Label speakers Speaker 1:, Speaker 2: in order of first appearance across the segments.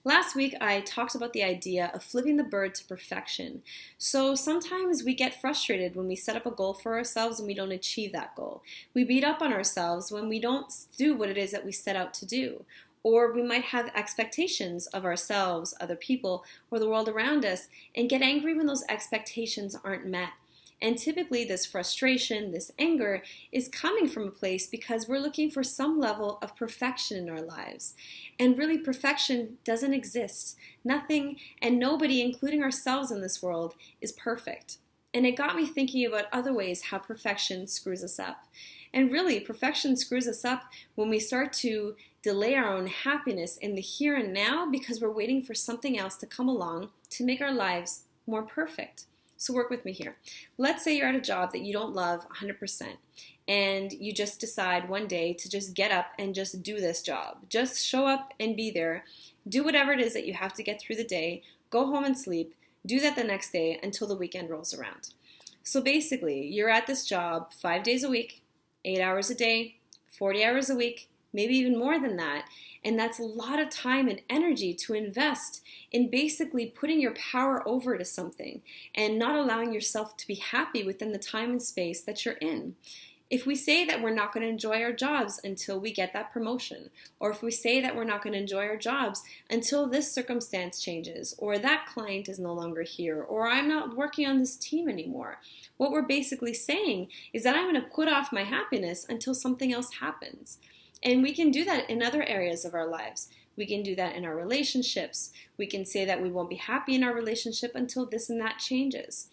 Speaker 1: Last week, I talked about the idea of flipping the bird to perfection. So sometimes we get frustrated when we set up a goal for ourselves and we don't achieve that goal. We beat up on ourselves when we don't do what it is that we set out to do. Or we might have expectations of ourselves, other people, or the world around us, and get angry when those expectations aren't met. And typically, this frustration, this anger, is coming from a place because we're looking for some level of perfection in our lives. And really, perfection doesn't exist. Nothing and nobody, including ourselves in this world, is perfect. And it got me thinking about other ways how perfection screws us up. And really, perfection screws us up when we start to delay our own happiness in the here and now because we're waiting for something else to come along to make our lives more perfect. So work with me here. Let's say you're at a job that you don't love 100% and you just decide one day to just get up and just do this job. Just show up and be there. Do whatever it is that you have to get through the day. Go home and sleep. Do that the next day until the weekend rolls around. So basically, you're at this job 5 days a week, 8 hours a day, 40 hours a week, maybe even more than that. And that's a lot of time and energy to invest in basically putting your power over to something and not allowing yourself to be happy within the time and space that you're in. If we say that we're not going to enjoy our jobs until we get that promotion, or if we say that we're not going to enjoy our jobs until this circumstance changes, or that client is no longer here, or I'm not working on this team anymore, what we're basically saying is that I'm going to put off my happiness until something else happens. And we can do that in other areas of our lives. We can do that in our relationships. We can say that we won't be happy in our relationship until this and that changes.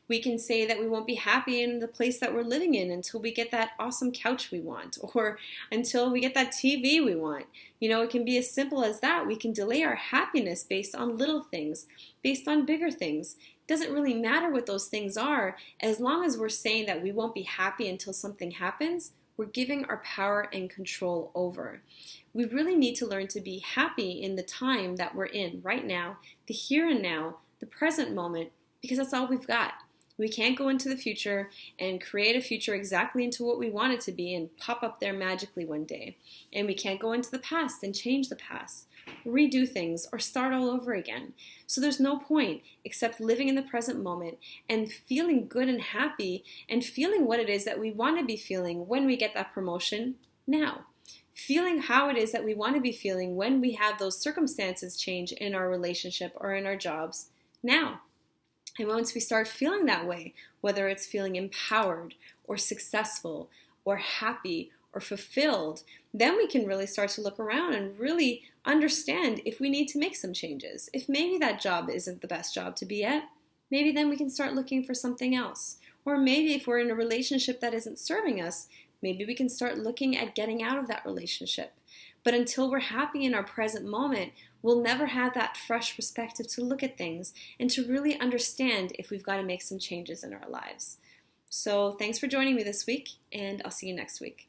Speaker 1: We can say that we won't be happy in the place that we're living in until we get that awesome couch we want, or until we get that TV we want. It can be as simple as that. We can delay our happiness based on little things, based on bigger things. It doesn't really matter what those things are, as long as we're saying that we won't be happy until something happens. We're giving our power and control over. We really need to learn to be happy in the time that we're in right now, the here and now, the present moment, because that's all we've got. We can't go into the future and create a future exactly into what we want it to be and pop up there magically one day. And we can't go into the past and change the past, redo things, or start all over again. So there's no point except living in the present moment and feeling good and happy and feeling what it is that we want to be feeling when we get that promotion now. Feeling how it is that we want to be feeling when we have those circumstances change in our relationship or in our jobs now. And once we start feeling that way, whether it's feeling empowered or successful or happy or fulfilled, then we can really start to look around and really understand if we need to make some changes. If maybe that job isn't the best job to be at, maybe then we can start looking for something else. Or maybe if we're in a relationship that isn't serving us, maybe we can start looking at getting out of that relationship. But until we're happy in our present moment, we'll never have that fresh perspective to look at things and to really understand if we've got to make some changes in our lives. So thanks for joining me this week, and I'll see you next week.